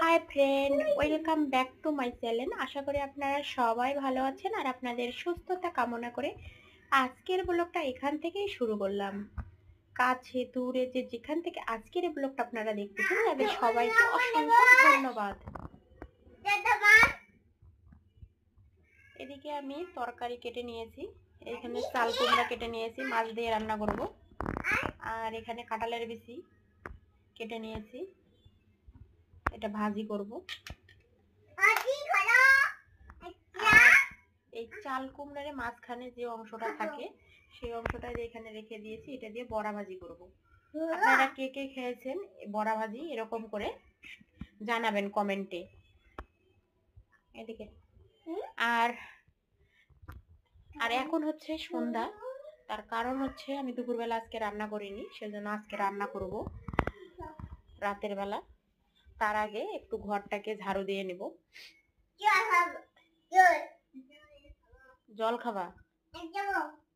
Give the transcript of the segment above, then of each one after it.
High friend, welcome back to my channel. আশা করি আপনারা সবাই ভালো আছেন আর আপনাদের সুস্থতা কামনা করে আজকের ব্লগটা এখান থেকেই শুরু করলাম। কাছে দূরে যেখান থেকে আজকের এই ব্লগটা আপনারা দেখতেছেন তাদের সবাইকে অসংখ্য ধন্যবাদ। এদিকে আমি তরকারি কেটে নিয়েছি, এখানে চাল কুমড়া কেটে নিয়েছি, মাছ দিয়ে রান্না করব। আর এখানে কাঁঠালের বিচি কেটে নিয়েছি, এটা ভাজি করব। এই চাল কুমড়ার মাঝখানে যে অংশটা থাকে সেই অংশটা এখানে রেখে দিয়েছি, এটা দিয়ে বড়া ভাজি করব। আপনারা কে কে খেয়েছেন বড়া ভাজি এরকম করে জানাবেন কমেন্টে। এদিকে আর আর এখন হচ্ছে সন্ধ্যা, তার কারণ হচ্ছে আমি দুপুরবেলা আজকে রান্না করিনি, সেজন্য আজকে রান্না করব রাতের বেলা। তার আগে একটু ঘরটাকে ঝাড়ু দিয়ে নেব। জল খাবা?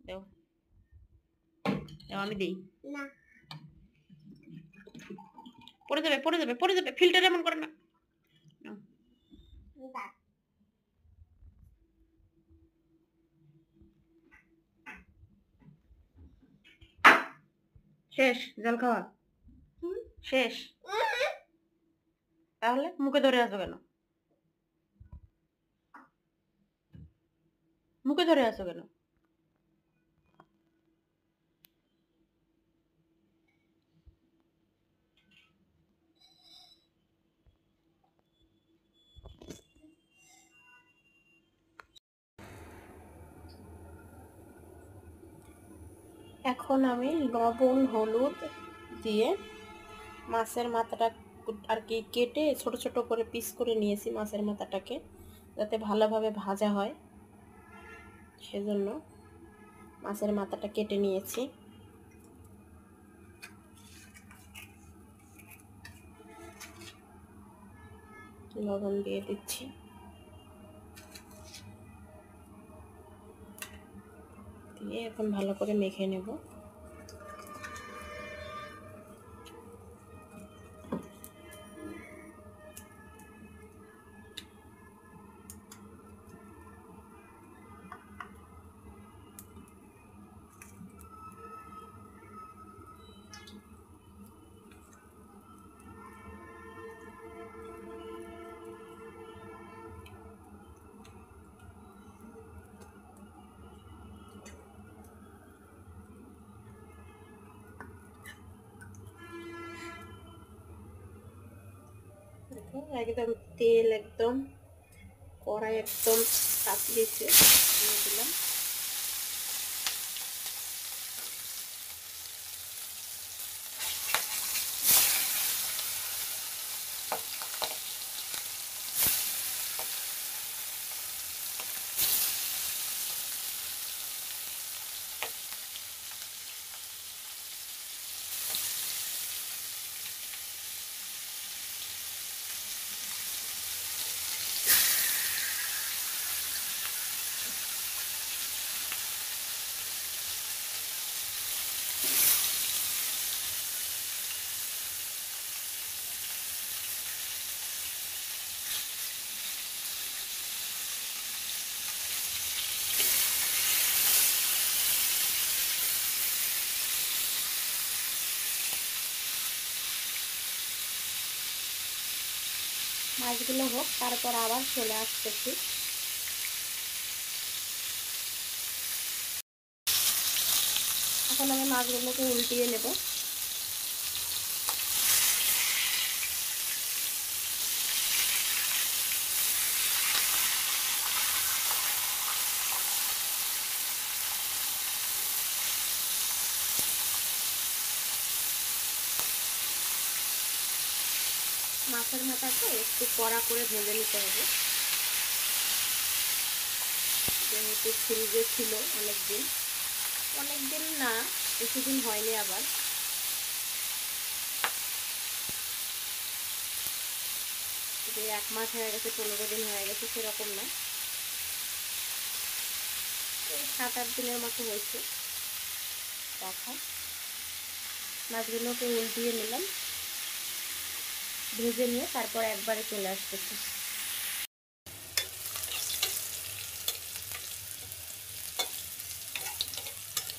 দেও, আমি দিই না, পড়ে যাবে পড়ে যাবে পড়ে যাবে, ফিল্টার এমন করে না। শেষ জল খাওয়া? শেষ? তাহলে মুখে ধরে আছো কেন? মুখে ধরে আছো কেন? এখন আমি লবণ হলুদ দিয়ে মাছের মাথাটা আর কি কেটে ছোট ছোট করে পিস করে নিয়েছি মাছের মাথাটাকে, যাতে ভালোভাবে ভাজা হয়, সেজন্য মাছের মাথাটা কেটে নিয়েছি। লবণ দিয়ে দিচ্ছি, দিয়ে এখন ভালো করে মেখে নেব। একদম তেল একদম কড়াই একদম তাপিয়েছে, দিয়ে দিলাম। মাছগুলো হোক, তারপর আবার চলে আসতেছি। এখন আমি মাছগুলোকে উল্টিয়ে নেব। মাছের মাথাটা একটু কড়া করে ভেজে নিতে হবে, যেহেতু ফ্রিজে ছিল অনেকদিন না, বেশিদিন হয়নি। আবার যে 1 মাস হয়ে গেছে, 15 দিন হয়ে গেছে সেরকম না, এই 7-8 দিনের মতো হয়েছে রাখা। মাছগুলোকে উল্টিয়ে নিলাম। ভেজে নিয়ে তারপর একবারে চলে আসতেছি।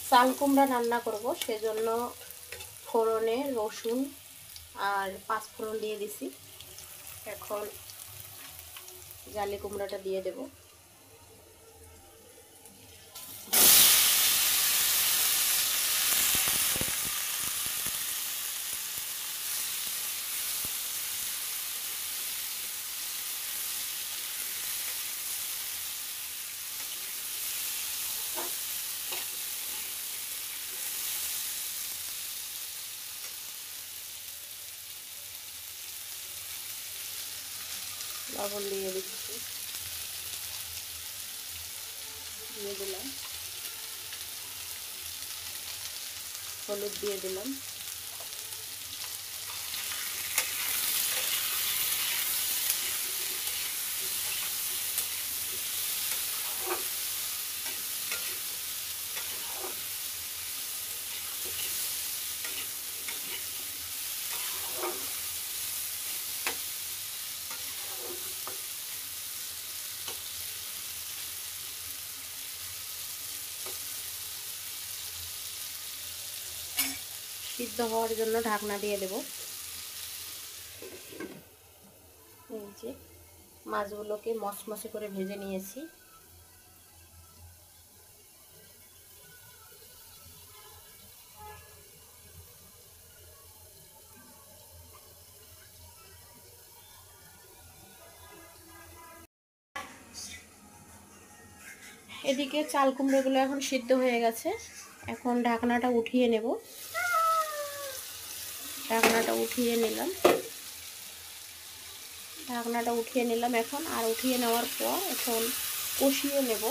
চাল কুমড়া রান্না করব, সেজন্য ফোড়নে রসুন আর 5 ফোড়ন দিয়ে দিছি। এখন জালি কুমড়াটা দিয়ে দেব। লবণ দিয়ে দিচ্ছি, দিয়ে দিলাম, হলুদ দিয়ে দিলাম, সিদ্ধ হওয়ার জন্য ঢাকনা দিয়ে দেব। এই যে মাছগুলোকে মচমচে করে ভেজে নিয়েছি। এদিকে চাল কুমড়োগুলো এখন সিদ্ধ হয়ে গেছে। এখন ঢাকনাটা উঠিয়ে নেব। ঢাকনাটা উঠিয়ে নিলাম, এখন আর উঠিয়ে নেওয়ার পর এখন কষিয়ে নেব।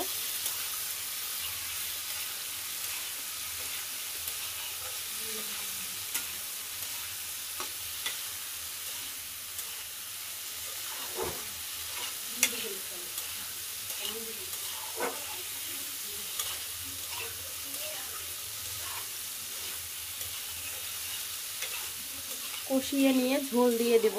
কষিয়ে নিয়ে ঝোল দিয়ে দেব।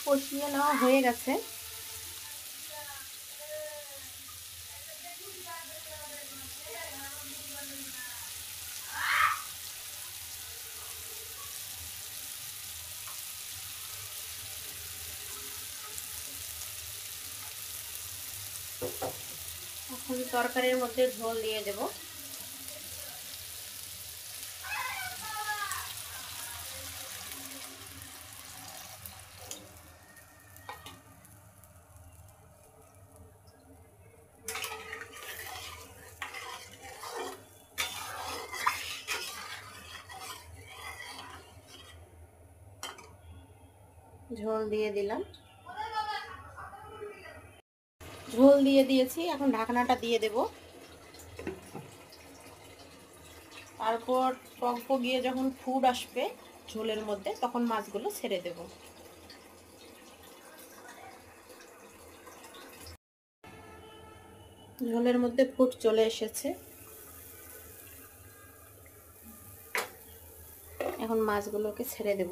কষিয়ে নেওয়া হয়ে গেছে। এখন তরকারির মধ্যে ঝোল দিয়ে দেব। ঝোল দিয়ে দিলাম, ঝোল দিয়ে দিয়েছি। এখন ঢাকনাটা দিয়ে দেব। তারপর টক গিয়ে যখন ফুড আসবে ঝোলের মধ্যে, তখন মাছগুলো ছেড়ে দেব। ঝোলের মধ্যে ফুড চলে এসেছে। এখন মাছগুলোকে ছেড়ে দেব।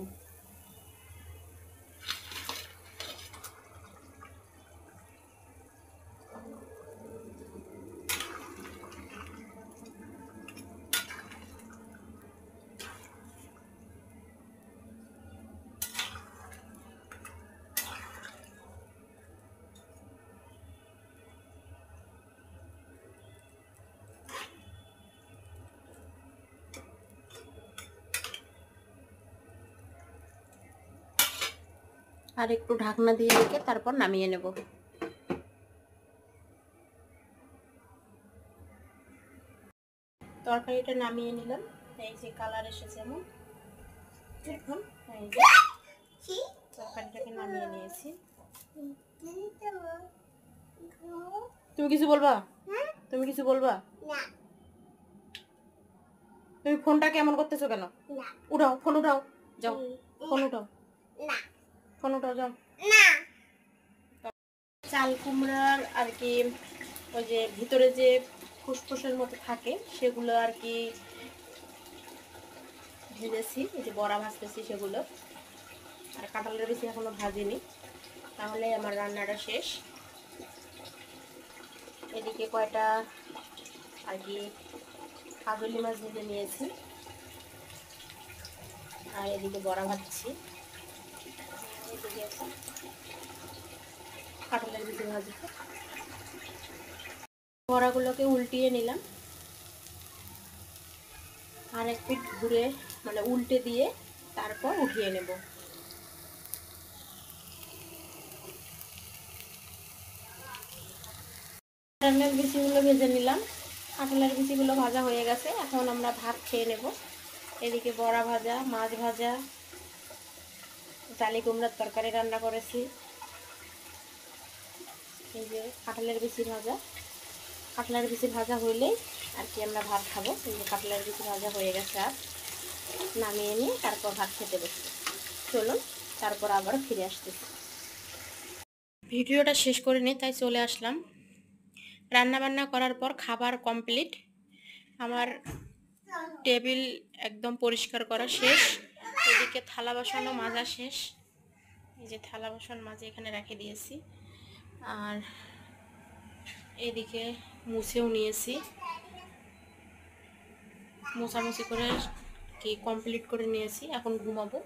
আর একটু ঢাকনা দিয়ে রেখে তারপর নামিয়ে নেব। তরকারিটা নামিয়ে নিলাম। এই যে কালার এসেছে এমন। এখন এই যে তরকারিটাকে নামিয়ে নিয়েছি। তুমি কিছু বলবা? তুমি কিছু বলবা? তুমি ফোনটা কেমন করতেছো কেন? উঠাও, ফোন উঠাও, যাও ফোন উঠাও, ফোন উঠাও, যাও। চাল কুমড়ার আর কি ওই যে ভিতরে যে ফুসফুসের মতো থাকে সেগুলো আর কি ভেজেছি। এই যে বড়া ভাজতেছি সেগুলো। আর কাঁঠালের বেশি এখনো ভাজিনি, তাহলে আমার রান্নাটা শেষ। এদিকে কয়টা আর কি কাজলি মাছ ভেজে নিয়েছি, আর এদিকে বড়া ভাজছি। এদিকে কাঁঠালের বেশি ভাজছি। বড়াগুলোকে উল্টিয়ে নিলাম, আর এক পিঠ ঘুরে মানে উল্টে দিয়ে তারপর উঠিয়ে নেব। কাঁঠালের বিচিগুলো ভেজে নিলাম। কাঁঠালের বিচিগুলো ভাজা হয়ে গেছে, এখন আমরা ভাত খেয়ে নেব। এদিকে বড়া ভাজা, মাছ ভাজা, চালি কুমড়ার তরকারি রান্না করেছি। এই যে কাঁঠালের বিচি ভাজা। কাঁঠালের বিচি ভাজা হইলেই আর কি আমরা ভাত খাবো। এই যে কাঁঠালের বিচি ভাজা হয়ে গেছে, আর নামিয়ে নিয়ে তারপর ভাত খেতে বসবো। চলুন তারপর আবার ফিরে আসতেছি। ভিডিওটা শেষ করে নিই, তাই চলে আসলাম। রান্না বান্না করার পর খাবার কমপ্লিট। আমার টেবিল একদম পরিষ্কার করা শেষ। এদিকে থালা বাসনও মাজা শেষ। এই যে থালা বাসন মাজে এখানে রেখে দিয়েছি, আর এদিকে মুছেও নিয়েছি। মোছামুছি করে কি কমপ্লিট করে নিয়েছি, এখন ঘুমাবো।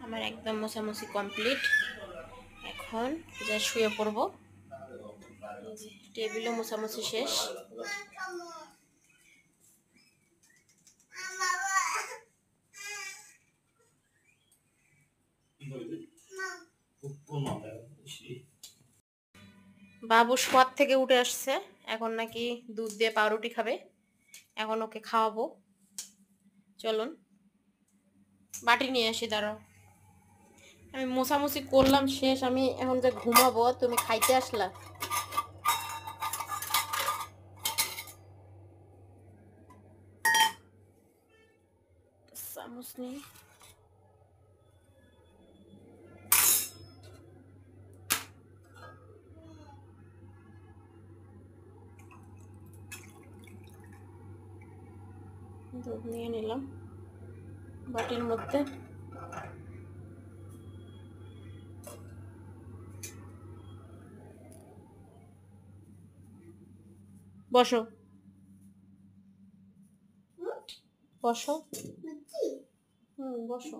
আমার একদম মোছামুছি কমপ্লিট, এখন যা শুয়ে পড়বো। টেবিলও মোছামুছি শেষ। বাবু শোয়ার থেকে উঠে আসছে, এখন নাকি দুধ দিয়ে পাউরুটি খাবে। এখন ওকে খাওয়াবো। চলুন বাটি নিয়ে আসি, দাঁড়াও। আমি মোছামুছি করলাম শেষ, আমি এখন যে ঘুমাবো, তুমি খাইতে আসলা। চামচ নেই। দুধ নিয়ে নিলাম বাটির মধ্যে। বসো বসো, বসো।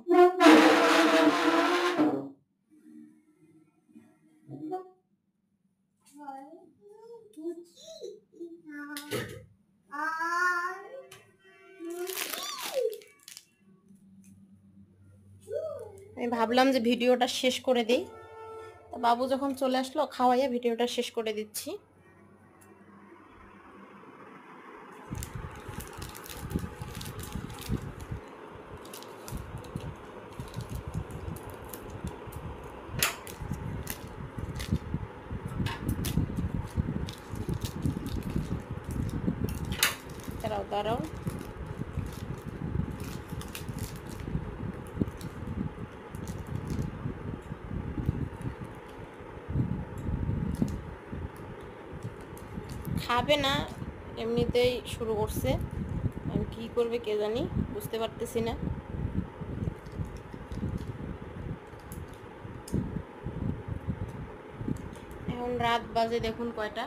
আমি ভাবলাম যে ভিডিওটা শেষ করে দিই, তা বাবু যখন চলে আসলো খাওয়াইয়া ভিডিওটা শেষ করে দিচ্ছি। দাঁড়াও দাঁড়াও, খাবে না, এমনিতেই শুরু করছে। আমি কি করবে কে জানি, বুঝতে পারতেছি না। এখন রাত বাজে দেখুন কয়টা।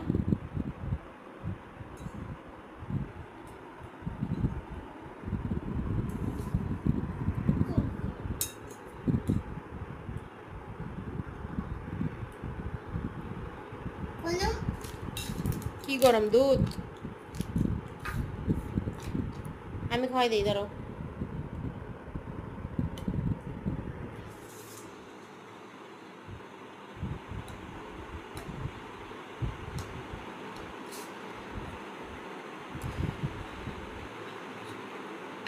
কি গরম দুধ? আমি খাওয়াই দিই, ধরো।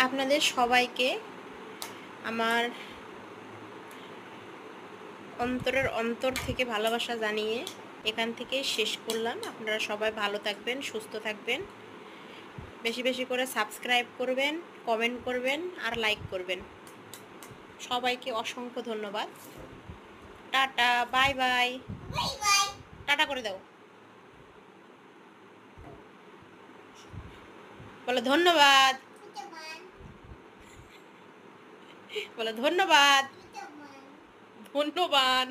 আপনাদের সবাইকে আমার অন্তরের অন্তর থেকে ভালোবাসা জানিয়ে এখান থেকে শেষ করলাম। আপনারা সবাই ভালো থাকবেন, সুস্থ থাকবেন, বেশি বেশি করে সাবস্ক্রাইব করবেন, কমেন্ট করবেন আর লাইক করবেন। সবাইকে অসংখ্য ধন্যবাদ। Tata, bye bye. টাটা করে দাও, বলো ধন্যবাদ, বলো ধন্যবাদ, ধন্যবাদ।